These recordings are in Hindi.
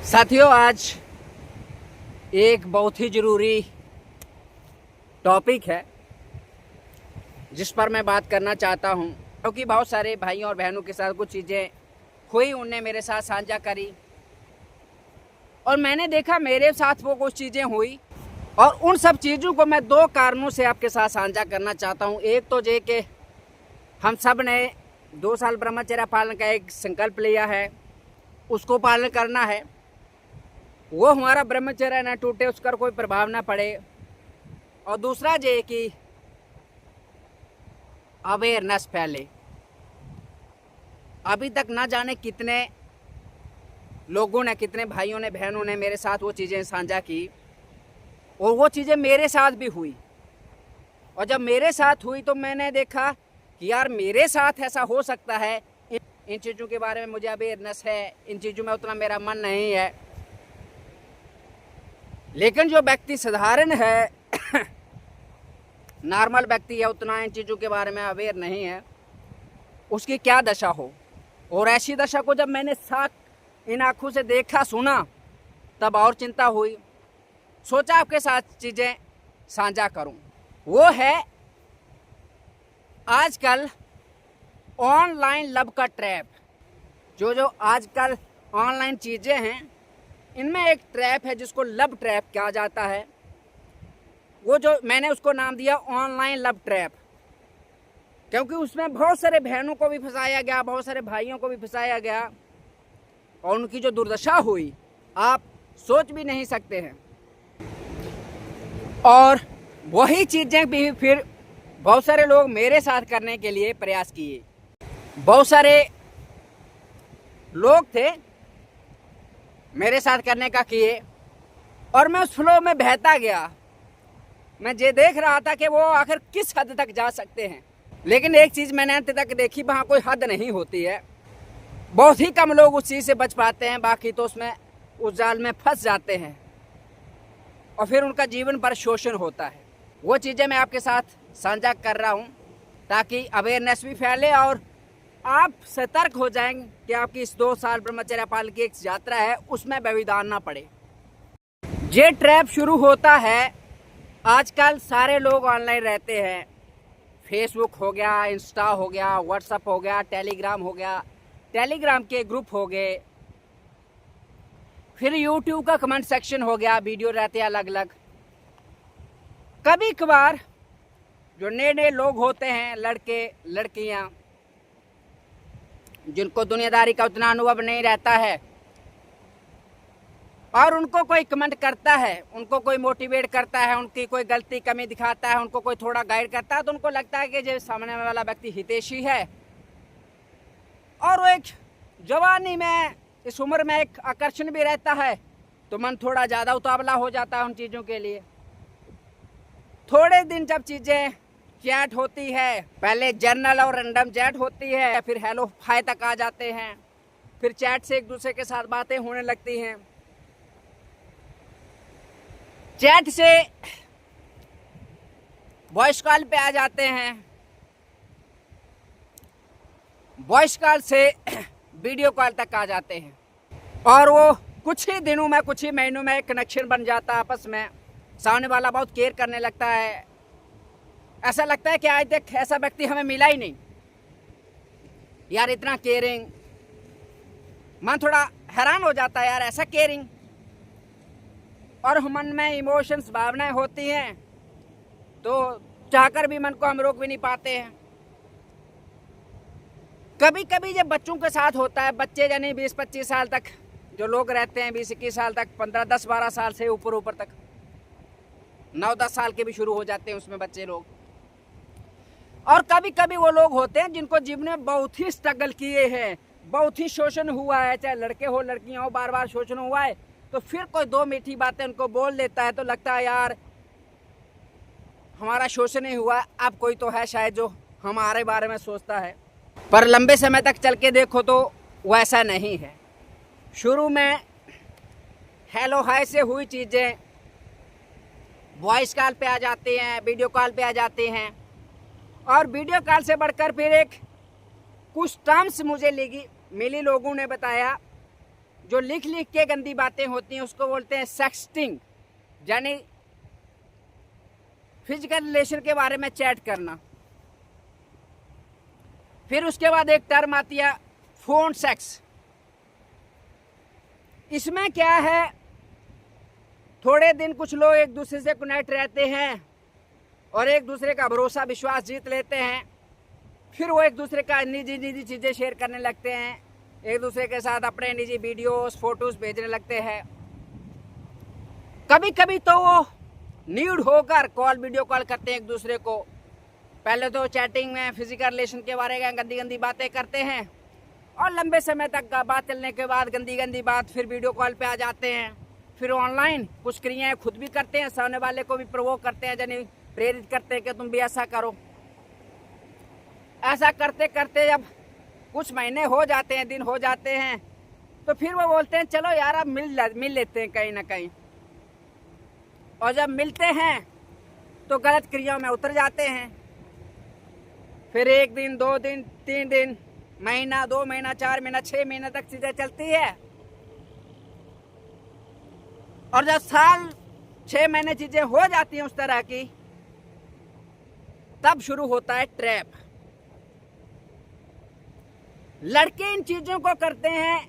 साथियों, आज एक बहुत ही ज़रूरी टॉपिक है जिस पर मैं बात करना चाहता हूं, क्योंकि बहुत सारे भाइयों और बहनों के साथ कुछ चीज़ें हुई, उनने मेरे साथ साझा करी और मैंने देखा मेरे साथ वो कुछ चीज़ें हुई और उन सब चीज़ों को मैं दो कारणों से आपके साथ साझा करना चाहता हूं। एक तो ये कि हम सब ने 2 साल ब्रह्मचर्य पालन का एक संकल्प लिया है, उसको पालन करना है, वो हमारा ब्रह्मचर्य ना टूटे, उसका कोई प्रभाव ना पड़े। और दूसरा ये कि अवेयरनेस फैले। अभी तक ना जाने कितने लोगों ने, कितने भाइयों ने, बहनों ने मेरे साथ वो चीज़ें साझा की और वो चीज़ें मेरे साथ भी हुई। और जब मेरे साथ हुई तो मैंने देखा कि यार मेरे साथ ऐसा हो सकता है। इन चीज़ों के बारे में मुझे अवेयरनेस है, इन चीज़ों में उतना मेरा मन नहीं है, लेकिन जो व्यक्ति साधारण है नॉर्मल व्यक्ति है, उतना इन चीज़ों के बारे में अवेयर नहीं है, उसकी क्या दशा हो। और ऐसी दशा को जब मैंने साथ इन आँखों से देखा, सुना, तब और चिंता हुई। सोचा आपके साथ चीज़ें साझा करूं। वो है आजकल ऑनलाइन लव का ट्रैप। जो आजकल ऑनलाइन चीज़ें हैं, इनमें एक ट्रैप है जिसको लव ट्रैप कहा जाता है। वो जो मैंने उसको नाम दिया ऑनलाइन लव ट्रैप, क्योंकि उसमें बहुत सारे बहनों को भी फंसाया गया, बहुत सारे भाइयों को भी फंसाया गया और उनकी जो दुर्दशा हुई आप सोच भी नहीं सकते हैं। और वही चीज़ें भी फिर बहुत सारे लोग मेरे साथ करने के लिए प्रयास किए। बहुत सारे लोग थे मेरे साथ करने का किए और मैं उस फ्लो में बहता गया। मैं ये देख रहा था कि वो आखिर किस हद तक जा सकते हैं, लेकिन एक चीज़ मैंने अंत तक देखी, वहाँ कोई हद नहीं होती है। बहुत ही कम लोग उस चीज़ से बच पाते हैं, बाकी तो उसमें उस जाल में फंस जाते हैं और फिर उनका जीवन पर शोषण होता है। वो चीज़ें मैं आपके साथ साझा कर रहा हूँ ताकि अवेयरनेस भी फैले और आप सतर्क हो जाएंगे कि आपकी इस 2 साल ब्रह्मचर्य पालन की एक यात्रा है, उसमें व्यवधान ना पड़े। ये ट्रैप शुरू होता है, आजकल सारे लोग ऑनलाइन रहते हैं। फेसबुक हो गया, इंस्टा हो गया, व्हाट्सएप हो गया, टेलीग्राम हो गया, टेलीग्राम के ग्रुप हो गए, फिर यूट्यूब का कमेंट सेक्शन हो गया, वीडियो रहते हैं अलग अलग। कभी कभार जो नए नए लोग होते हैं, लड़के लड़कियां, जिनको दुनियादारी का उतना अनुभव नहीं रहता है और उनको कोई कमेंट करता है, उनको कोई मोटिवेट करता है, उनकी कोई गलती कमी दिखाता है, उनको कोई थोड़ा गाइड करता है, तो उनको लगता है कि जो सामने वाला व्यक्ति हितैषी है। और वो एक जवानी में, इस उम्र में एक आकर्षण भी रहता है, तो मन थोड़ा ज़्यादा उतावला हो जाता है उन चीज़ों के लिए। थोड़े दिन जब चीज़ें चैट होती है, पहले जर्नल और रैंडम चैट होती है, फिर हेलो हाय तक आ जाते हैं, फिर चैट से एक दूसरे के साथ बातें होने लगती हैं, चैट से वॉइस कॉल पे आ जाते हैं, वॉइस कॉल से वीडियो कॉल तक आ जाते हैं और वो कुछ ही दिनों में, कुछ ही महीनों में कनेक्शन बन जाता है आपस में। सामने वाला बहुत केयर करने लगता है, ऐसा लगता है कि आज तक ऐसा व्यक्ति हमें मिला ही नहीं यार, इतना केयरिंग। मन थोड़ा हैरान हो जाता है यार, ऐसा केयरिंग। और मन में इमोशंस, भावनाएं होती हैं, तो चाहकर भी मन को हम रोक भी नहीं पाते हैं। कभी कभी जब बच्चों के साथ होता है, बच्चे यानी 20-25 साल तक जो लोग रहते हैं, 20-21 साल तक, 15-10-12 साल से ऊपर तक, 9-10 साल के भी शुरू हो जाते हैं उसमें बच्चे लोग। और कभी कभी वो लोग होते हैं जिनको जीवन में बहुत ही स्ट्रगल किए हैं, बहुत ही शोषण हुआ है, चाहे लड़के हो लड़कियां हो, बार बार शोषण हुआ है, तो फिर कोई 2 मीठी बातें उनको बोल देता है तो लगता है यार हमारा शोषण ही हुआ, अब कोई तो है शायद जो हमारे बारे में सोचता है। पर लंबे समय तक चल के देखो तो वैसा नहीं है। शुरू में हेलो हाय से हुई चीज़ें वॉइस कॉल पे आ जाती हैं, वीडियो कॉल पे आ जाती हैं और वीडियो कॉल से बढ़कर फिर एक कुछ टर्म्स मुझे मिली, लोगों ने बताया जो लिख लिख के गंदी बातें होती हैं उसको बोलते हैं सेक्सटिंग, यानी फिजिकल रिलेशन के बारे में चैट करना। फिर उसके बाद एक टर्म आती है फोन सेक्स। इसमें क्या है, थोड़े दिन कुछ लोग एक दूसरे से कनेक्ट रहते हैं और एक दूसरे का भरोसा विश्वास जीत लेते हैं, फिर वो एक दूसरे का निजी निजी चीज़ें शेयर करने लगते हैं, एक दूसरे के साथ अपने निजी वीडियोस फोटोज भेजने लगते हैं। कभी कभी तो वो न्यूड होकर कॉल वीडियो कॉल करते हैं एक दूसरे को। पहले तो चैटिंग में फिजिकल रिलेशन के बारे में गंदी गंदी बातें करते हैं और लंबे समय तक बात चलने के बाद गंदी गंदी बात फिर वीडियो कॉल पे आ जाते हैं। फिर ऑनलाइन कुछ क्रियाएं खुद भी करते हैं, सामने वाले को भी प्रोवोक करते हैं, यानी प्रेरित करते हैं कि तुम भी ऐसा करो। ऐसा करते करते जब कुछ महीने हो जाते हैं, दिन हो जाते हैं, तो फिर वो बोलते हैं चलो यार अब मिल लेते हैं कहीं ना कहीं। और जब मिलते हैं तो गलत क्रियाओं में उतर जाते हैं। फिर 1 दिन 2 दिन 3 दिन, महीना 2 महीना 4 महीना 6 महीने तक चीजें चलती है। और जब साल 6 महीने चीजें हो जाती हैं उस तरह की, तब शुरू होता है ट्रैप। लड़के इन चीजों को करते हैं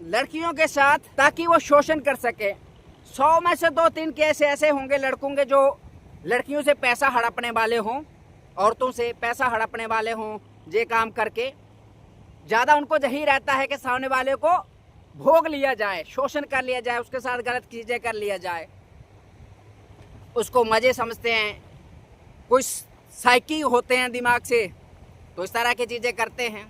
लड़कियों के साथ ताकि वो शोषण कर सके। 100 में से 2-3 केस ऐसे होंगे लड़कों के जो लड़कियों से पैसा हड़पने वाले हों, औरतों से पैसा हड़पने वाले हों, ये काम करके ज़्यादा उनको यही रहता है कि सामने वाले को भोग लिया जाए, शोषण कर लिया जाए, उसके साथ गलत चीज़ें कर लिया जाए, उसको मज़े समझते हैं। कुछ साइकी होते हैं दिमाग से, तो इस तरह की चीज़ें करते हैं।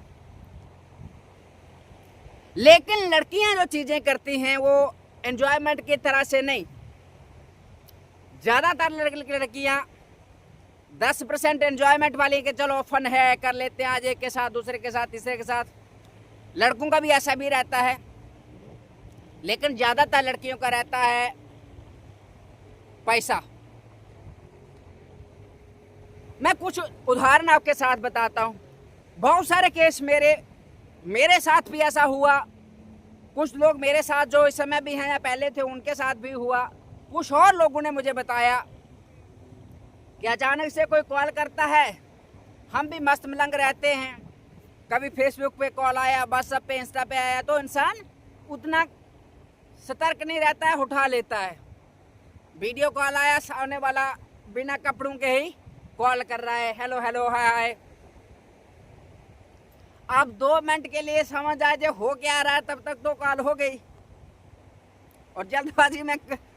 लेकिन लड़कियां जो चीज़ें करती हैं वो एंजॉयमेंट की तरह से नहीं। ज़्यादातर लड़कियां 10% एंजॉयमेंट वाली कि चलो फन है, कर लेते हैं आज एक के साथ, दूसरे के साथ, तीसरे के साथ। लड़कों का भी ऐसा भी रहता है, लेकिन ज़्यादातर लड़कियों का रहता है पैसा। मैं कुछ उदाहरण आपके साथ बताता हूँ। बहुत सारे केस मेरे साथ भी ऐसा हुआ। कुछ लोग मेरे साथ जो इस समय भी हैं या पहले थे उनके साथ भी हुआ। कुछ और लोगों ने मुझे बताया कि अचानक से कोई कॉल करता है, हम भी मस्त मलंग रहते हैं, कभी फेसबुक पे कॉल आया, व्हाट्सएप पे, इंस्टा पे आया, तो इंसान उतना सतर्क नहीं रहता है, उठा लेता है। वीडियो कॉल आया, सामने वाला बिना कपड़ों के ही कॉल कर रहा है, हेलो हेलो हाय हाय। अब 2 मिनट के लिए समझ आए जो हो क्या रहा है, तब तक तो कॉल हो गई। और जल्दबाजी में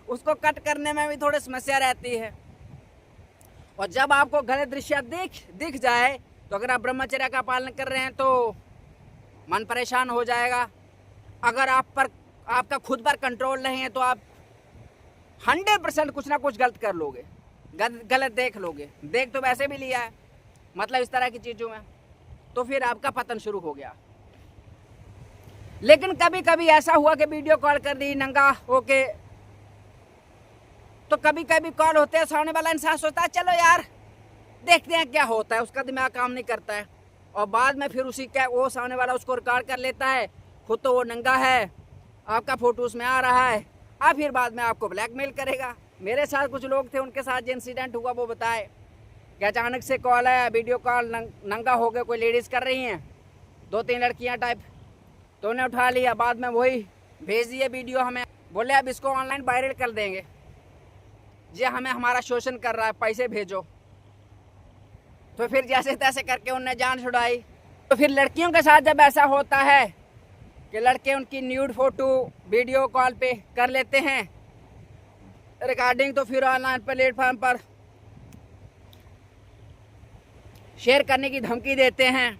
उसको कट करने में भी थोड़ी समस्या रहती है। और जब आपको गलत दृश्य दिख जाए, तो अगर आप ब्रह्मचर्य का पालन कर रहे हैं तो मन परेशान हो जाएगा। अगर आपका खुद पर कंट्रोल नहीं है तो आप 100% कुछ ना कुछ गलत कर लोगे, गलत देख लोगे। देख तो वैसे भी लिया है, मतलब इस तरह की चीज़ों में, तो फिर आपका पतन शुरू हो गया। लेकिन कभी कभी ऐसा हुआ कि वीडियो कॉल कर दी नंगा होके, तो कभी कभी कॉल होते हैं, सामने वाला इंसान सोचता है चलो यार देखते हैं क्या होता है, उसका दिमाग काम नहीं करता है। और बाद में फिर वो सामने वाला उसको रिकॉर्ड कर लेता है, खुद तो वो नंगा है, आपका फोटो उसमें आ रहा है, अब फिर बाद में आपको ब्लैकमेल करेगा। मेरे साथ कुछ लोग थे, उनके साथ जो इंसिडेंट हुआ वो बताए कि अचानक से कॉल आया, वीडियो कॉल, नंगा हो गए, कोई लेडीज़ कर रही हैं, 2-3 लड़कियां टाइप, तो उन्हें उठा लिया। बाद में वही भेज दिए वीडियो हमें, बोले अब इसको ऑनलाइन वायरल कर देंगे, ये हमें हमारा शोषण कर रहा है, पैसे भेजो। तो फिर जैसे तैसे करके उनने जान छुड़ाई। तो फिर लड़कियों के साथ जब ऐसा होता है कि लड़के उनकी न्यूड फोटो वीडियो कॉल पे कर लेते हैं रिकॉर्डिंग, तो फिर ऑनलाइन प्लेटफॉर्म पर शेयर करने की धमकी देते हैं।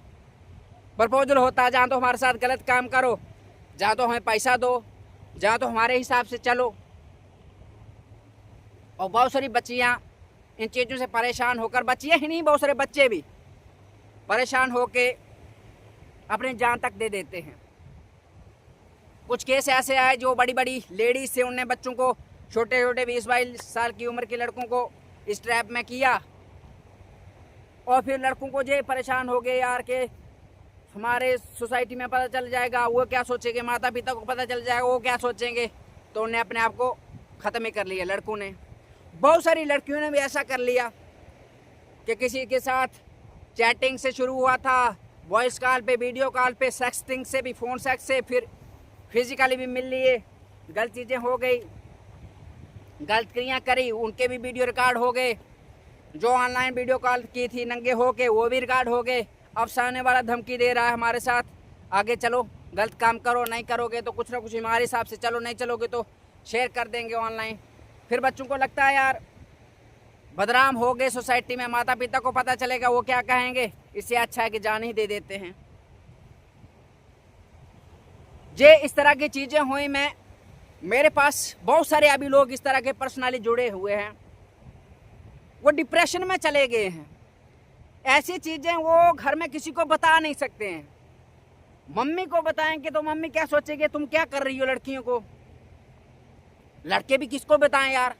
प्रपोजल होता है, जहाँ तो हमारे साथ गलत काम करो, जहाँ तो हमें पैसा दो, जहाँ तो हमारे हिसाब से चलो। और बहुत सारी बच्चियाँ इन चीज़ों से परेशान होकर, बच्चियाँ ही नहीं बहुत सारे बच्चे भी परेशान होके अपनी जान तक दे देते हैं। कुछ केस ऐसे आए जो बड़ी बड़ी लेडीज से, उनने बच्चों को, छोटे छोटे 20-22 साल की उम्र के लड़कों को इस ट्रैप में किया। और फिर लड़कों को ये परेशान हो गए यार के हमारे सोसाइटी में पता चल जाएगा, वो क्या सोचेंगे, माता पिता को पता चल जाएगा, वो क्या सोचेंगे। तो उन्हें अपने आप को ख़त्म ही कर लिया लड़कों ने। बहुत सारी लड़कियों ने भी ऐसा कर लिया कि किसी के साथ चैटिंग से शुरू हुआ था, वॉइस कॉल पे, वीडियो कॉल पे, सेक्सटिंग से भी, फ़ोन सेक्स से, फिर फिजिकली भी मिल लिए, गलत चीज़ें हो गई, गलत क्रियाएँ करी, उनके भी वीडियो रिकॉर्ड हो गए। जो ऑनलाइन वीडियो कॉल की थी नंगे हो के, वो भी रिकॉर्ड हो गए। अब सामने वाला धमकी दे रहा है हमारे साथ, आगे चलो, गलत काम करो, नहीं करोगे तो कुछ ना कुछ हमारे हिसाब से चलो, नहीं चलोगे तो शेयर कर देंगे ऑनलाइन। फिर बच्चों को लगता है यार बदनाम हो गए सोसाइटी में, माता पिता को पता चलेगा, वो क्या कहेंगे, इससे अच्छा है कि जान ही दे देते हैं। जे इस तरह की चीज़ें हुई, मेरे पास बहुत सारे अभी लोग इस तरह के पर्सनली जुड़े हुए हैं, वो डिप्रेशन में चले गए हैं। ऐसी चीज़ें वो घर में किसी को बता नहीं सकते हैं। मम्मी को बताएंगे तो मम्मी क्या सोचेगी, तुम क्या कर रही हो लड़कियों को। लड़के भी किसको बताएं यार,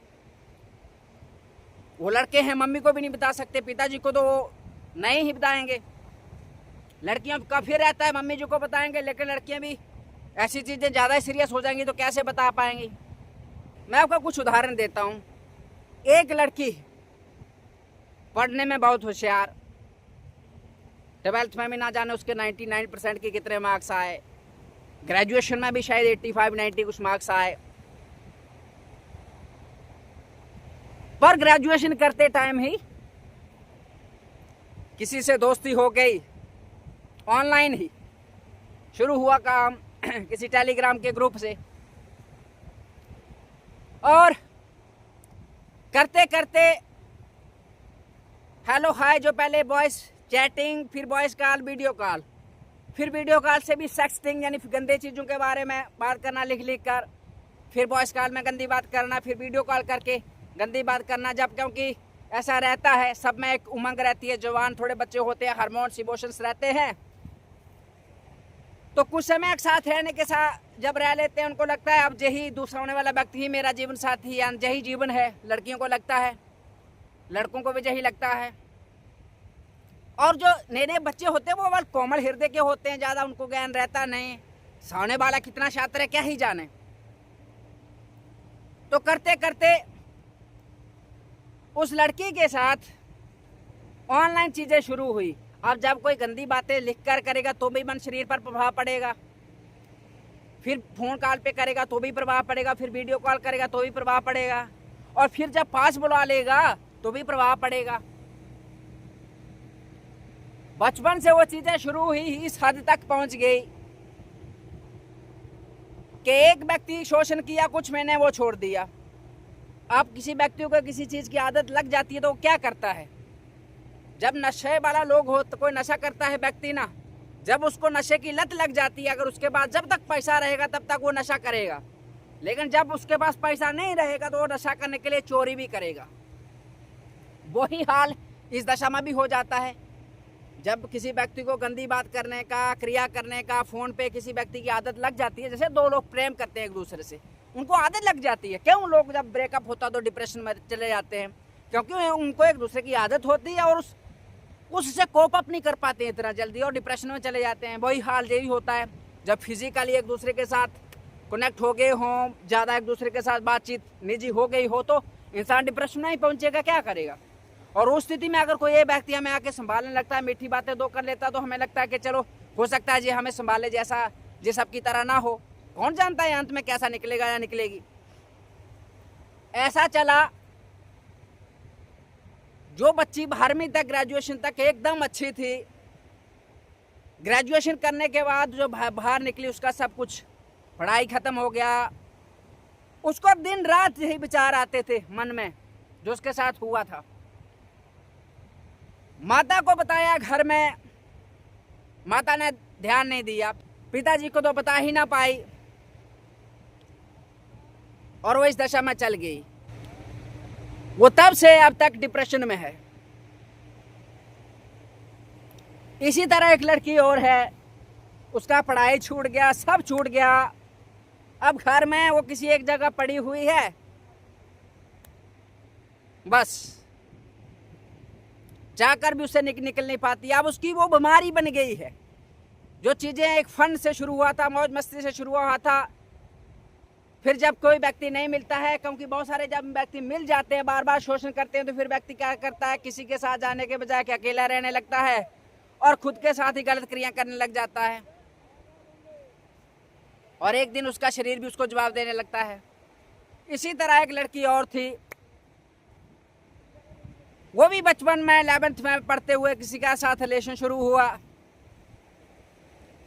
वो लड़के हैं, मम्मी को भी नहीं बता सकते, पिताजी को तो नहीं ही बताएंगे। लड़कियों का फिर रहता है मम्मी जी को बताएंगे, लेकिन लड़कियां भी ऐसी चीज़ें ज़्यादा सीरियस हो जाएंगी तो कैसे बता पाएंगी। मैं आपको कुछ उदाहरण देता हूँ। एक लड़की पढ़ने में बहुत होशियार, 12th में भी ना जाने उसके 99% के कितने मार्क्स आए, ग्रेजुएशन में भी शायद 85-90 कुछ मार्क्स आए। पर ग्रेजुएशन करते टाइम ही किसी से दोस्ती हो गई, ऑनलाइन ही शुरू हुआ काम किसी टेलीग्राम के ग्रुप से, और करते करते हेलो हाय, जो पहले वॉइस चैटिंग, फिर वॉइस कॉल, वीडियो कॉल, फिर वीडियो कॉल से भी सेक्सटिंग यानी गंदे चीज़ों के बारे में बात करना लिख लिख कर, फिर वॉइस कॉल में गंदी बात करना, फिर वीडियो कॉल करके गंदी बात करना। जब क्योंकि ऐसा रहता है, सब में एक उमंग रहती है, जवान थोड़े बच्चे होते हैं, हार्मोन्स इमोशंस रहते हैं, तो कुछ समय एक साथ रहने के साथ जब रह लेते हैं, उनको लगता है अब यही दूसरा होने वाला व्यक्ति ही मेरा जीवन साथी या यही जीवन है। लड़कियों को लगता है, लड़कों को भी यही लगता है। और जो नए नए बच्चे होते हैं वो बस कोमल हृदय के होते हैं, ज़्यादा उनको ज्ञान रहता नहीं, सामने वाला कितना शातिर है क्या ही जाने। तो करते करते उस लड़की के साथ ऑनलाइन चीज़ें शुरू हुई। अब जब कोई गंदी बातें लिख कर करेगा तो भी मन शरीर पर प्रभाव पड़ेगा, फिर फ़ोन कॉल पे करेगा तो भी प्रभाव पड़ेगा, फिर वीडियो कॉल करेगा तो भी प्रभाव पड़ेगा, और फिर जब पास बुला लेगा तो भी प्रभाव पड़ेगा। बचपन से वो चीज़ें शुरू हुई, इस हद तक पहुंच गई कि एक व्यक्ति शोषण किया, कुछ महीने वो छोड़ दिया। अब किसी व्यक्ति को किसी चीज़ की आदत लग जाती है तो वो क्या करता है, जब नशे वाला लोग हो तो कोई नशा करता है व्यक्ति ना, जब उसको नशे की लत लग जाती है, अगर उसके पास जब तक पैसा रहेगा तब तक वो नशा करेगा, लेकिन जब उसके पास पैसा नहीं रहेगा तो वो नशा करने के लिए चोरी भी करेगा। वही हाल इस दशा में भी हो जाता है। जब किसी व्यक्ति को गंदी बात करने का, क्रिया करने का, फ़ोन पे किसी व्यक्ति की आदत लग जाती है, जैसे दो लोग प्रेम करते हैं एक दूसरे से, उनको आदत लग जाती है। क्यों लोग जब ब्रेकअप होता तो डिप्रेशन में चले जाते हैं, क्योंकि उनको एक दूसरे की आदत होती है और उससे कोप अप नहीं कर पाते हैं इतना जल्दी और डिप्रेशन में चले जाते हैं। वही हाल यही होता है जब फिजिकली एक दूसरे के साथ कनेक्ट हो गए हों, ज़्यादा एक दूसरे के साथ बातचीत निजी हो गई हो, तो इंसान डिप्रेशन में ही पहुँचेगा, क्या करेगा। और उस स्थिति में अगर कोई ये व्यक्ति हमें आके संभालने लगता है, मीठी बातें दो कर लेता है, तो हमें लगता है कि चलो हो सकता है जी हमें संभाले, जैसा जे सबकी तरह ना हो, कौन जानता है अंत में कैसा निकलेगा या निकलेगी। ऐसा चला, जो बच्ची 12वीं तक, ग्रेजुएशन तक एकदम अच्छी थी, ग्रेजुएशन करने के बाद जो बाहर निकली, उसका सब कुछ पढ़ाई ख़त्म हो गया, उसको दिन रात यही विचार आते थे मन में जो उसके साथ हुआ था। माता को बताया घर में, माता ने ध्यान नहीं दिया, पिताजी को तो बता ही ना पाई, और वो इस दशा में चल गई। वो तब से अब तक डिप्रेशन में है। इसी तरह एक लड़की और है, उसका पढ़ाई छूट गया, सब छूट गया, अब घर में वो किसी एक जगह पड़ी हुई है, बस जाकर भी उससे निकल नहीं पाती। अब उसकी वो बीमारी बन गई है, जो चीज़ें एक फन से शुरू हुआ था, मौज मस्ती से शुरू हुआ था, फिर जब कोई व्यक्ति नहीं मिलता है, क्योंकि बहुत सारे जब व्यक्ति मिल जाते हैं, बार बार शोषण करते हैं, तो फिर व्यक्ति क्या करता है, किसी के साथ जाने के बजाय अकेला रहने लगता है और खुद के साथ ही गलत क्रिया करने लग जाता है। और एक दिन उसका शरीर भी उसको जवाब देने लगता है। इसी तरह एक लड़की और थी, वो भी बचपन में 11th में पढ़ते हुए किसी का साथ रिलेशन शुरू हुआ।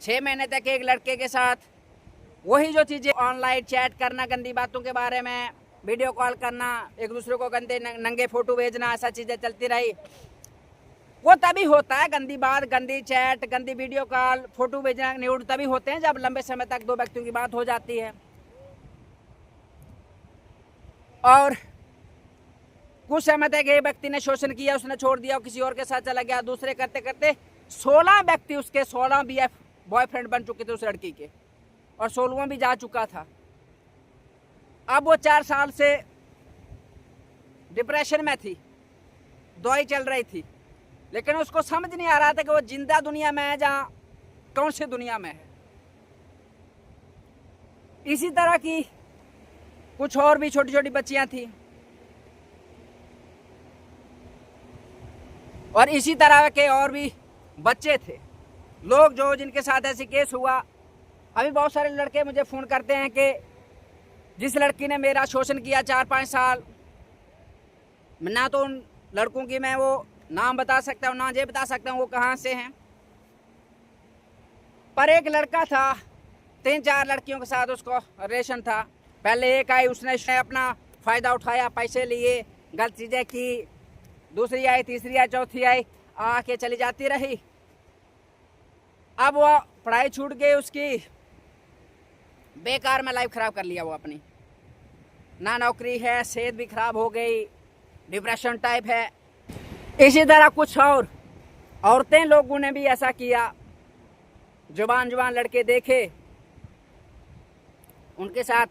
6 महीने तक एक लड़के के साथ वही जो चीज़ें, ऑनलाइन चैट करना, गंदी बातों के बारे में वीडियो कॉल करना, एक दूसरे को गंदे नंगे फोटो भेजना, ऐसा चीज़ें चलती रही। वो तभी होता है, गंदी बात, गंदी चैट, गंदी वीडियो कॉल, फोटो भेजना, न्यूड तभी होते हैं जब लंबे समय तक दो व्यक्तियों की बात हो जाती है। और कुछ समय तक एक व्यक्ति ने शोषण किया, उसने छोड़ दिया, किसी और के साथ चला गया, दूसरे करते करते 16 व्यक्ति उसके 16 BF बॉयफ्रेंड बन चुके थे उस लड़की के, और 16वां भी जा चुका था। अब वो 4 साल से डिप्रेशन में थी, दवाई चल रही थी, लेकिन उसको समझ नहीं आ रहा था कि वो जिंदा दुनिया में है जहां कौन सी दुनिया में है। इसी तरह की कुछ और भी छोटी छोटी बच्चियां थी, और इसी तरह के और भी बच्चे थे, लोग जो जिनके साथ ऐसे केस हुआ। अभी बहुत सारे लड़के मुझे फ़ोन करते हैं कि जिस लड़की ने मेरा शोषण किया 4-5 साल, ना तो उन लड़कों की मैं वो नाम बता सकता हूँ, ना ये बता सकता हूँ वो कहाँ से हैं, पर एक लड़का था, 3-4 लड़कियों के साथ उसको रिलेशन था। पहले एक आई, उसने अपना फ़ायदा उठाया, पैसे लिए, गलत चीज़ें की, दूसरी आई, तीसरी आई, चौथी आई, आके चली जाती रही। अब वो पढ़ाई छूट गई उसकी, बेकार में लाइफ ख़राब कर लिया वो अपनी, ना नौकरी है, सेहत भी ख़राब हो गई, डिप्रेशन टाइप है। इसी तरह कुछ और औरतें लोगों ने भी ऐसा किया, जुबान लड़के देखे, उनके साथ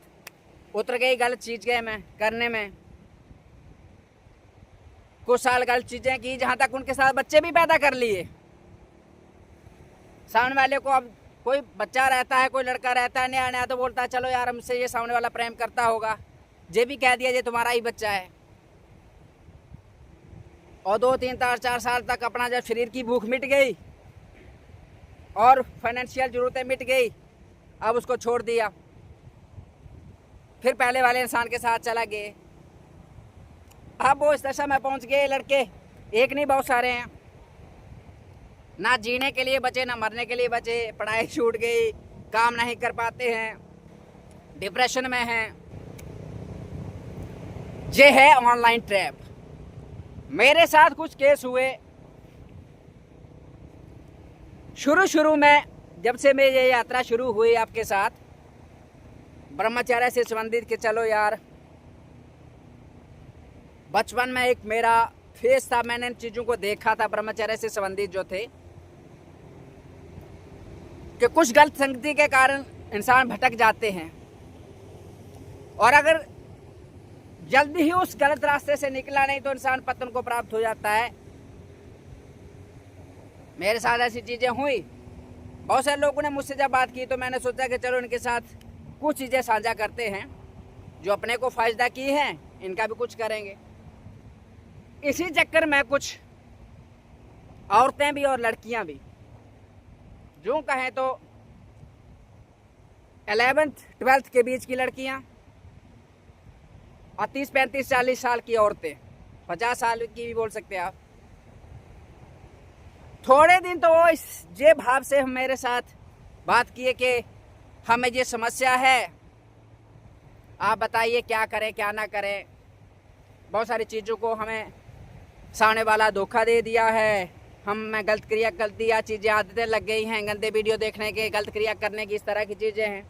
उतर गई गलत चीज़ें में करने में, कुछ साल गलत चीज़ें की, जहाँ तक उनके साथ बच्चे भी पैदा कर लिए। सामने वाले को, अब कोई बच्चा रहता है, कोई लड़का रहता है नया नया, तो बोलता है चलो यार हमसे ये सामने वाला प्रेम करता होगा, ये भी कह दिया ये तुम्हारा ही बच्चा है। और 2-3-4 साल तक अपना जब शरीर की भूख मिट गई और फाइनेंशियल ज़रूरतें मिट गई, अब उसको छोड़ दिया, फिर पहले वाले इंसान के साथ चला गए। अब वो इस दशा में पहुंच गए लड़के, एक नहीं बहुत सारे हैं, ना जीने के लिए बचे, ना मरने के लिए बचे, पढ़ाई छूट गई, काम नहीं कर पाते हैं, डिप्रेशन में हैं। ये है ऑनलाइन ट्रैप। मेरे साथ कुछ केस हुए शुरू में, जब से मेरी ये यात्रा शुरू हुई आपके साथ ब्रह्मचर्य से संबंधित, कि चलो यार, बचपन में एक मेरा फेस था, मैंने इन चीज़ों को देखा था ब्रह्मचर्य से संबंधित जो थे, कि कुछ गलत संगति के कारण इंसान भटक जाते हैं, और अगर जल्दी ही उस गलत रास्ते से निकला नहीं तो इंसान पतन को प्राप्त हो जाता है। मेरे साथ ऐसी चीज़ें हुई। बहुत सारे लोगों ने मुझसे जब बात की तो मैंने सोचा कि चलो इनके साथ कुछ चीज़ें साझा करते हैं, जो अपने को फ़ायदा की हैं, इनका भी कुछ करेंगे। इसी चक्कर में कुछ औरतें भी और लड़कियां भी, जो कहें तो 11th 12th के बीच की लड़कियां, और 30-35-40 साल की औरतें, 50 साल की भी बोल सकते हैं आप। थोड़े दिन तो वो ये भाव से हम मेरे साथ बात किए कि हमें ये समस्या है, आप बताइए क्या करें क्या ना करें। बहुत सारी चीज़ों को हमें सामने वाला धोखा दे दिया है, हम गलत क्रिया कर दिया, चीज़ें आदतें लग गई हैं, गंदे वीडियो देखने के, गलत क्रिया करने की, इस तरह की चीज़ें हैं।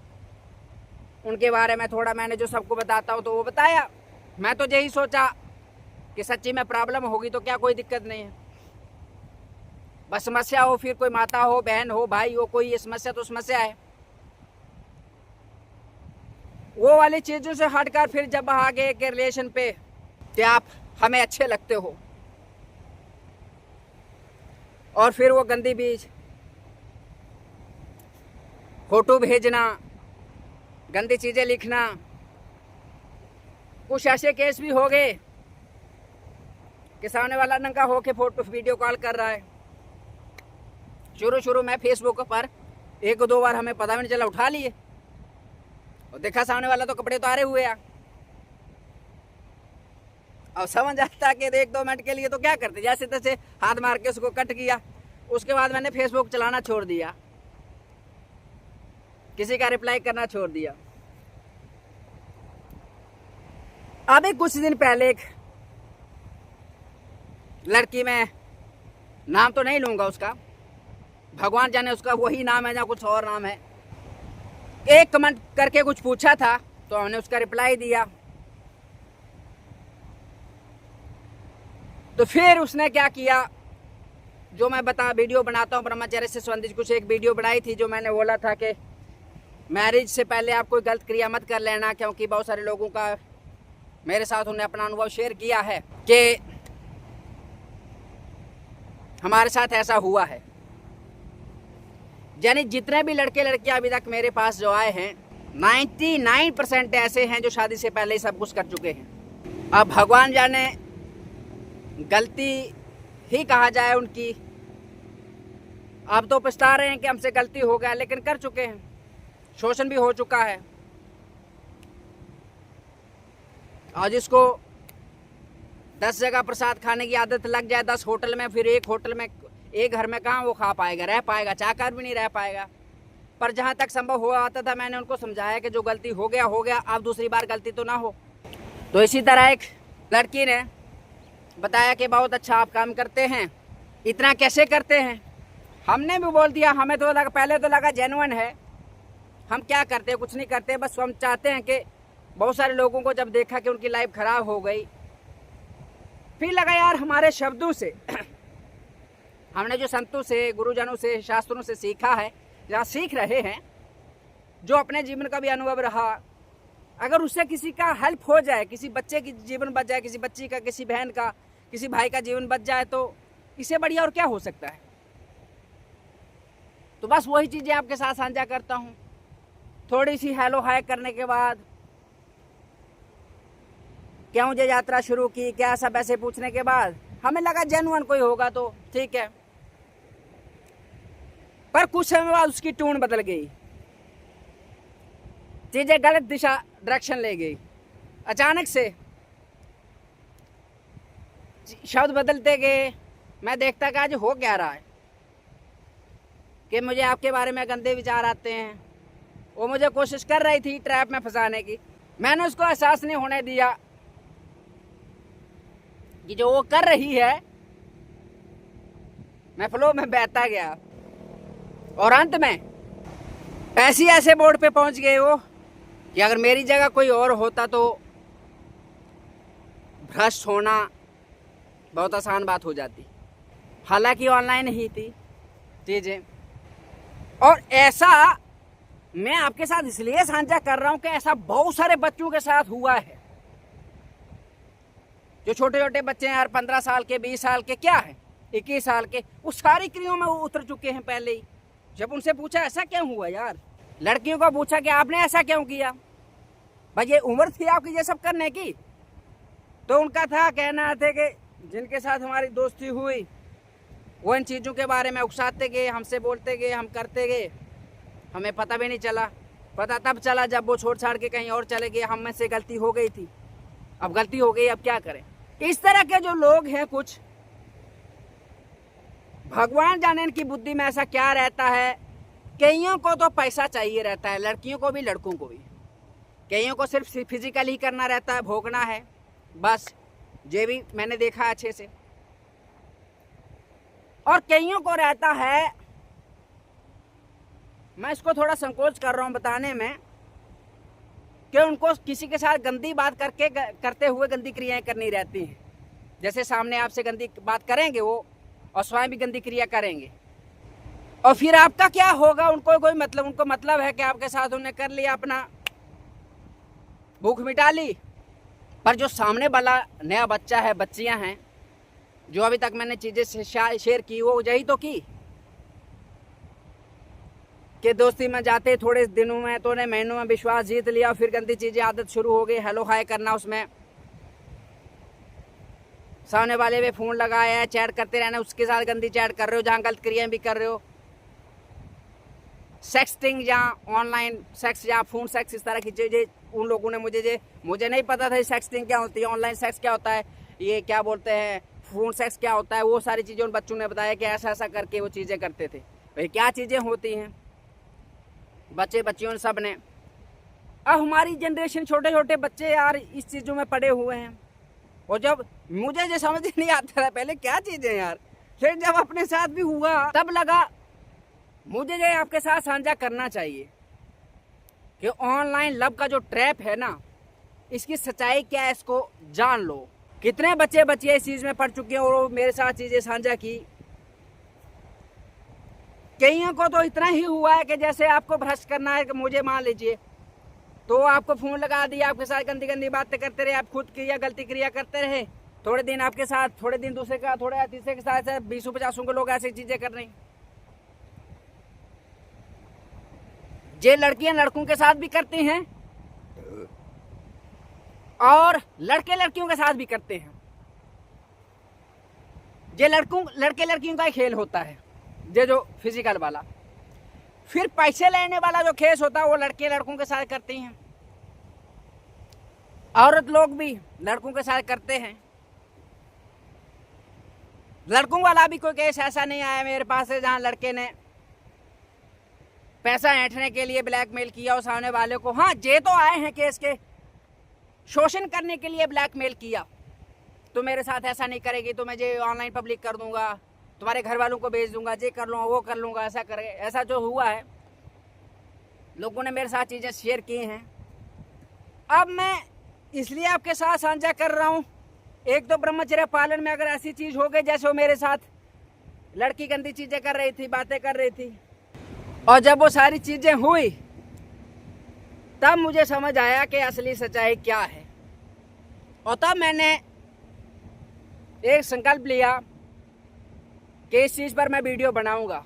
उनके बारे में थोड़ा मैंने जो सबको बताता हूँ तो वो बताया। मैं तो यही सोचा कि सच्ची में प्रॉब्लम होगी तो क्या कोई दिक्कत नहीं है, बस समस्या हो, फिर कोई माता हो, बहन हो, भाई हो, कोई ये समस्या तो समस्या है। वो वाली चीज़ों से हटकर फिर जब आ गए के रिलेशन पे कि आप हमें अच्छे लगते हो, और फिर वो गंदी बीज फोटो भेजना, गंदी चीज़ें लिखना। कुछ ऐसे केस भी हो गए कि सामने वाला नंगा होके फोटो वीडियो कॉल कर रहा है। शुरू में फेसबुक पर 1-2 बार हमें पता भी नहीं चला, उठा लिए और देखा सामने वाला तो कपड़े उतारे हुए हैं। और समझ आता कि 1-2 मिनट के लिए तो क्या करते, जैसे तैसे हाथ मार के उसको कट किया। उसके बाद मैंने फेसबुक चलाना छोड़ दिया, किसी का रिप्लाई करना छोड़ दिया। अभी कुछ दिन पहले एक लड़की, में नाम तो नहीं लूंगा उसका, भगवान जाने उसका वही नाम है या कुछ और नाम है, एक कमेंट करके कुछ पूछा था तो हमने उसका रिप्लाई दिया। तो फिर उसने क्या किया, जो मैं वीडियो बनाता हूँ ब्रह्मचर्य से संबंधित, कुछ एक वीडियो बनाई थी जो मैंने बोला था कि मैरिज से पहले आप कोई गलत क्रिया मत कर लेना, क्योंकि बहुत सारे लोगों का मेरे साथ उन्होंने अपना अनुभव शेयर किया है कि हमारे साथ ऐसा हुआ है। यानी जितने भी लड़के लड़कियां अभी तक मेरे पास जो आए हैं, 99% ऐसे हैं जो शादी से पहले ही सब कुछ कर चुके हैं। अब भगवान जाने गलती ही कहा जाए उनकी, अब तो पछता रहे हैं कि हमसे गलती हो गया, लेकिन कर चुके हैं, शोषण भी हो चुका है। और जिसको 10 जगह प्रसाद खाने की आदत लग जाए, 10 होटल में, फिर एक होटल में, एक घर में कहाँ वो खा पाएगा, रह पाएगा, चाहकर भी नहीं रह पाएगा। पर जहाँ तक संभव हुआ आता था मैंने उनको समझाया कि जो गलती हो गया हो गया, अब दूसरी बार गलती तो ना हो। तो इसी तरह एक लड़की ने बताया कि बहुत अच्छा आप काम करते हैं, इतना कैसे करते हैं। हमने भी बोल दिया, हमें तो लगा, पहले तो लगा जेन्युइन है, हम क्या करते हैं, कुछ नहीं करते, बस हम चाहते हैं कि बहुत सारे लोगों को जब देखा कि उनकी लाइफ खराब हो गई, फिर लगा यार हमारे शब्दों से हमने जो संतों से, गुरुजनों से, शास्त्रों से सीखा है या सीख रहे हैं, जो अपने जीवन का भी अनुभव रहा, अगर उससे किसी का हेल्प हो जाए, किसी बच्चे की जीवन बच जाए, किसी बच्ची का, किसी बहन का, किसी भाई का जीवन बच जाए, तो इससे बढ़िया और क्या हो सकता है। तो बस वही चीज़ें आपके साथ साझा करता हूँ। थोड़ी सी हेलो हाय करने के बाद, क्या मुझे यात्रा शुरू की, क्या सब ऐसे पूछने के बाद हमें लगा जेन्युइन कोई होगा तो ठीक है। पर कुछ समय बाद उसकी टून बदल गई, चीजें गलत दिशा, डायरेक्शन ले गई। अचानक से शब्द बदलते गए। मैं देखता कि आज हो क्या रहा है, कि मुझे आपके बारे में गंदे विचार आते हैं। वो मुझे कोशिश कर रही थी ट्रैप में फंसाने की, मैंने उसको एहसास नहीं होने दिया कि जो वो कर रही है, मैं फ्लो में बहता गया और अंत में ऐसे बोर्ड पे पहुंच गए वो कि अगर मेरी जगह कोई और होता तो भ्रष्ट होना बहुत आसान बात हो जाती। हालांकि ऑनलाइन ही थी चीजें, और ऐसा मैं आपके साथ इसलिए साझा कर रहा हूं कि ऐसा बहुत सारे बच्चों के साथ हुआ है। जो छोटे छोटे बच्चे हैं यार, 15 साल के, 20 साल के, क्या है 21 साल के, वो सारी क्रियाओं में उतर चुके हैं पहले ही। जब उनसे पूछा ऐसा क्यों हुआ यार, लड़कियों को पूछा कि आपने ऐसा क्यों किया, भाई ये उम्र थी आपकी ये सब करने की, तो उनका था कहना थे कि जिनके साथ हमारी दोस्ती हुई वो इन चीज़ों के बारे में उकसाते गए, हमसे बोलते गए, हम करते गए, हमें पता भी नहीं चला। पता तब चला जब वो छोड़ छाड़ के कहीं और चले गए, हम में से गलती हो गई थी, अब गलती हो गई, अब क्या करें। इस तरह के जो लोग हैं कुछ, भगवान जाने इनकी बुद्धि में ऐसा क्या रहता है। कईयों को तो पैसा चाहिए रहता है, लड़कियों को भी लड़कों को भी। कईयों को सिर्फ फिजिकल ही करना रहता है, भोगना है बस, ये भी मैंने देखा अच्छे से। और कईयों को रहता है, मैं इसको थोड़ा संकोच कर रहा हूँ बताने में, कि उनको किसी के साथ गंदी बात करते हुए गंदी क्रियाएं करनी रहती हैं। जैसे सामने आपसे गंदी बात करेंगे वो, और स्वयं भी गंदी क्रिया करेंगे, और फिर आपका क्या होगा उनको कोई मतलब, उनको मतलब है कि आपके साथ उन्हें कर लिया, अपना भूख मिटा ली। पर जो सामने वाला नया बच्चा है, बच्चियां हैं, जो अभी तक मैंने चीज़ें शेयर की, वो यही तो की। कि दोस्ती में जाते थोड़े दिनों में तो ने महीनों में विश्वास जीत लिया, फिर गंदी चीज़ें आदत शुरू हो गई। हेलो हाय करना, उसमें सामने वाले पे फ़ोन लगाया है, चैट करते रहना, उसके साथ गंदी चैट कर रहे हो जहाँ गलत क्रियाएं भी कर रहे हो। सेक्सटिंग जहाँ ऑनलाइन सेक्स या फ़ोन सेक्स, इस तरह की चीज़ें उन लोगों ने मुझे नहीं पता था सेक्सटिंग क्या होती है, ऑनलाइन सेक्स क्या होता है, ये क्या बोलते हैं फ़ोन सेक्स क्या होता है, वो सारी चीज़ें उन बच्चों ने बताया कि ऐसा ऐसा करके वो चीज़ें करते थे। भाई क्या चीज़ें होती हैं, बच्चे बच्चियों सब ने। अब हमारी जनरेशन, छोटे छोटे बच्चे यार इस चीज़ों में पड़े हुए हैं। और जब मुझे जो समझ नहीं आता था पहले क्या चीज़ें यार, फिर जब अपने साथ भी हुआ तब लगा मुझे ये आपके साथ साझा करना चाहिए कि ऑनलाइन लव का जो ट्रैप है ना, इसकी सच्चाई क्या है, इसको जान लो। कितने बच्चे बच्चियां इस चीज़ में पड़ चुके हैं और वो मेरे साथ चीज़ें साझा की। कईयों को तो इतना ही हुआ है कि जैसे आपको भ्रष्ट करना है कि मुझे मान लीजिए, तो आपको फ़ोन लगा दिया, आपके साथ गंदी गंदी बातें करते रहे, आप खुद क्रिया गलती क्रिया करते रहे, थोड़े दिन आपके साथ, थोड़े दिन दूसरे का, थोड़े तीसरे के साथ 20-50 के लोग ऐसी चीज़ें कर रहे हैं। ये लड़कियां लड़कों के साथ भी करती हैं और लड़के लड़कियों के साथ भी करते हैं। ये लड़के लड़कियों का ही खेल होता है, ये जो फिजिकल वाला। फिर पैसे लेने वाला जो केस होता है वो लड़के लड़कों के साथ करती हैं, औरत लोग भी लड़कों के साथ करते हैं। लड़कों वाला भी कोई केस ऐसा नहीं आया मेरे पास है जहां लड़के ने पैसा ऐंठने के लिए ब्लैकमेल किया और सामने वाले को। हाँ, ये तो आए हैं केस के, शोषण करने के लिए ब्लैकमेल किया, तो मेरे साथ ऐसा नहीं करेगी तो मैं ये ऑनलाइन पब्लिक कर दूंगा, तुम्हारे घर वालों को भेज दूंगा, ये कर लूँगा वो कर लूँगा, ऐसा करे। ऐसा जो हुआ है, लोगों ने मेरे साथ चीज़ें शेयर की हैं। अब मैं इसलिए आपके साथ साझा कर रहा हूँ, एक तो ब्रह्मचर्य पालन में अगर ऐसी चीज़ हो गई जैसे वो मेरे साथ, लड़की गंदी चीज़ें कर रही थी, बातें कर रही थी, और जब वो सारी चीज़ें हुई तब मुझे समझ आया कि असली सच्चाई क्या है। और तब मैंने एक संकल्प लिया कि इस चीज़ पर मैं वीडियो बनाऊंगा।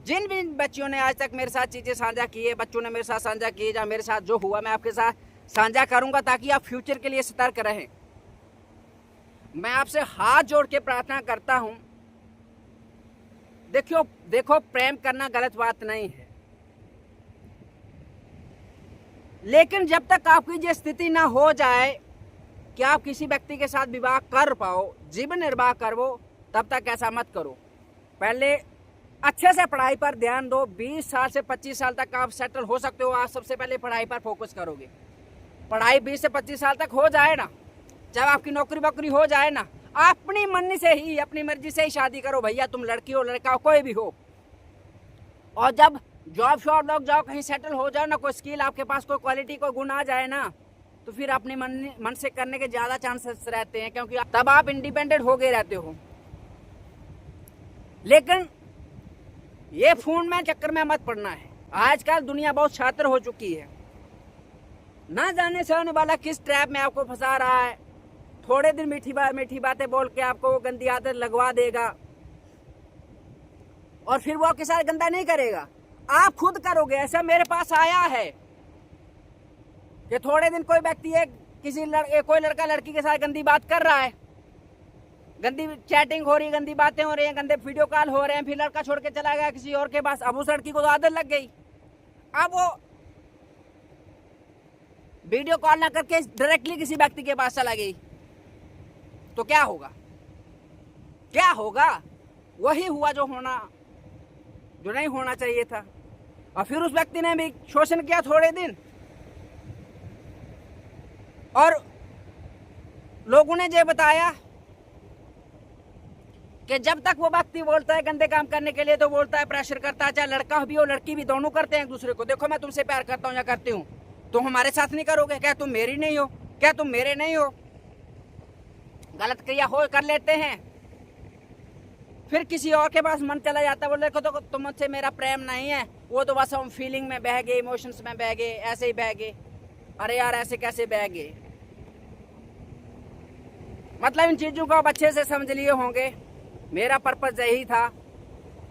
जिन भी बच्चियों ने आज तक मेरे साथ चीज़ें साझा की है, बच्चों ने मेरे साथ साझा की है, या मेरे साथ जो हुआ मैं आपके साथ साझा करूंगा, ताकि आप फ्यूचर के लिए सतर्क रहें। मैं आपसे हाथ जोड़ के प्रार्थना करता हूं, देखो प्रेम करना गलत बात नहीं है, लेकिन जब तक आपकी ये स्थिति ना हो जाए कि आप किसी व्यक्ति के साथ विवाह कर पाओ, जीवन निर्वाह करो, तब तक ऐसा मत करो। पहले अच्छे से पढ़ाई पर ध्यान दो। 20 साल से 25 साल तक आप सेटल हो सकते हो। आप सबसे पहले पढ़ाई पर फोकस करोगे, पढ़ाई 20 से 25 साल तक हो जाए ना, जब आपकी नौकरी वोकरी हो जाए ना, अपनी मन से ही, अपनी मर्जी से ही शादी करो भैया, तुम लड़की हो लड़का हो कोई भी हो। और जब जॉब शॉब लग जाओ, कहीं सेटल हो जाओ ना, कोई स्किल आपके पास, कोई क्वालिटी, कोई गुण आ जाए ना, तो फिर अपने मन से करने के ज़्यादा चांसेस रहते हैं, क्योंकि तब आप इंडिपेंडेंट हो गए रहते हो। लेकिन ये फोन में चक्कर में मत पड़ना है। आजकल दुनिया बहुत छात्र हो चुकी है, ना जाने से होने वाला किस ट्रैप में आपको फंसा रहा है। थोड़े दिन मीठी बातें बोल के आपको वो गंदी आदत लगवा देगा, और फिर वो आपके साथ गंदा नहीं करेगा, आप खुद करोगे। ऐसा मेरे पास आया है कि थोड़े दिन कोई व्यक्ति कोई लड़का लड़की के साथ गंदी बात कर रहा है, गंदी चैटिंग हो रही है, गंदी बातें हो रही हैं, गंदे वीडियो कॉल हो रहे हैं, फिर लड़का छोड़ के चला गया किसी और के पास। अब उस लड़की को तो आदत लग गई, अब वो वीडियो कॉल ना करके डायरेक्टली किसी व्यक्ति के पास चला गई, तो क्या होगा? क्या होगा? वही हुआ जो नहीं होना चाहिए था। और फिर उस व्यक्ति ने भी शोषण किया थोड़े दिन, और लोगों ने ये बताया कि जब तक वो व्यक्ति बोलता है गंदे काम करने के लिए, तो बोलता है, प्रेशर करता है, चाहे लड़का भी हो लड़की भी, दोनों करते हैं एक दूसरे को। देखो मैं तुमसे प्यार करता हूँ या करती हूँ, तुम हमारे साथ नहीं करोगे क्या? तुम मेरी नहीं हो क्या? तुम मेरे नहीं हो? गलत क्रिया हो कर लेते हैं, फिर किसी और के पास मन चला जाता है, बोले देखो तो तुम मुझसे मेरा प्रेम नहीं है, वो तो बस हम फीलिंग में बह गए, इमोशंस में बह गए, ऐसे ही बह गए। अरे यार ऐसे कैसे बह गए? मतलब इन चीज़ों को आप अच्छे से समझ लिए होंगे। मेरा पर्पस यही था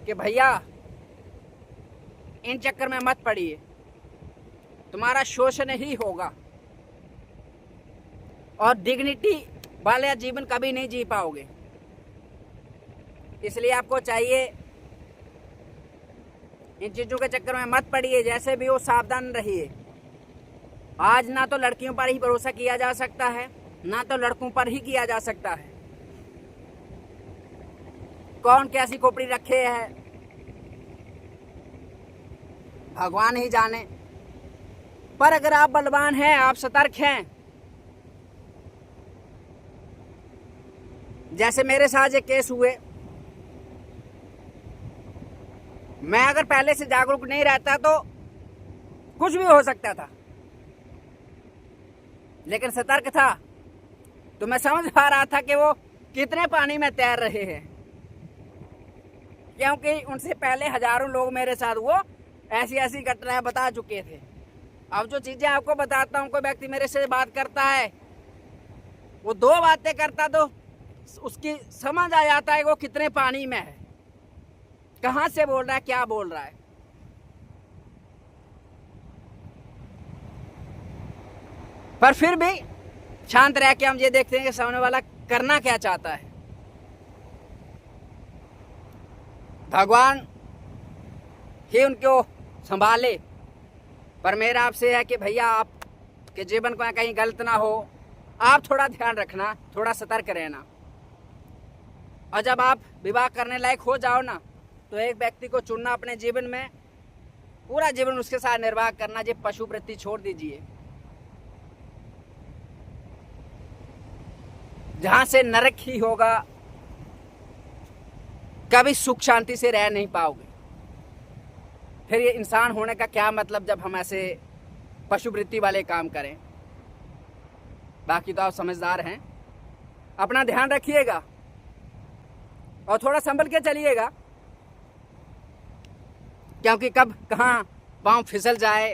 कि भैया इन चक्कर में मत पड़िए, तुम्हारा शोषण ही होगा और डिग्निटी वाला जीवन कभी नहीं जी पाओगे। इसलिए आपको चाहिए इन चीजों के चक्कर में मत पड़िए, जैसे भी हो सावधान रहिए। आज ना तो लड़कियों पर ही भरोसा किया जा सकता है, ना तो लड़कों पर ही किया जा सकता है। कौन कैसी खोपड़ी रखे है भगवान ही जाने। पर अगर आप बलवान हैं, आप सतर्क हैं, जैसे मेरे साथ एक केस हुए, मैं अगर पहले से जागरूक नहीं रहता तो कुछ भी हो सकता था, लेकिन सतर्क था तो मैं समझ पा रहा था कि वो कितने पानी में तैर रहे हैं, क्योंकि उनसे पहले हजारों लोग मेरे साथ वो ऐसी ऐसी घटनाएं बता चुके थे। अब जो चीजें आपको बताता हूँ, कोई व्यक्ति मेरे से बात करता है, वो दो बातें करता तो उसकी समझ आ जाता है वो कितने पानी में है, कहां से बोल रहा है, क्या बोल रहा है। पर फिर भी शांत रह के हम ये देखते हैं कि सामने वाला करना क्या चाहता है। भगवान ही उनको संभाले। पर मेरा आपसे है कि भैया आपके जीवन को कहीं गलत ना हो, आप थोड़ा ध्यान रखना, थोड़ा सतर्क रहना। और जब आप विवाह करने लायक हो जाओ ना, तो एक व्यक्ति को चुनना अपने जीवन में, पूरा जीवन उसके साथ निर्वाह करना। ये पशु वृत्ति छोड़ दीजिए, जहां से नरक ही होगा, कभी सुख शांति से रह नहीं पाओगे। फिर ये इंसान होने का क्या मतलब जब हम ऐसे पशु वृत्ति वाले काम करें। बाकी तो आप समझदार हैं, अपना ध्यान रखिएगा और थोड़ा संभल के चलिएगा, क्योंकि कब कहाँ पांव फिसल जाए।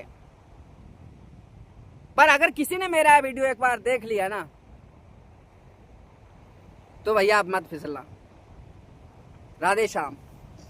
पर अगर किसी ने मेरा वीडियो एक बार देख लिया ना, तो भैया आप मत फिसलना। राधे श्याम।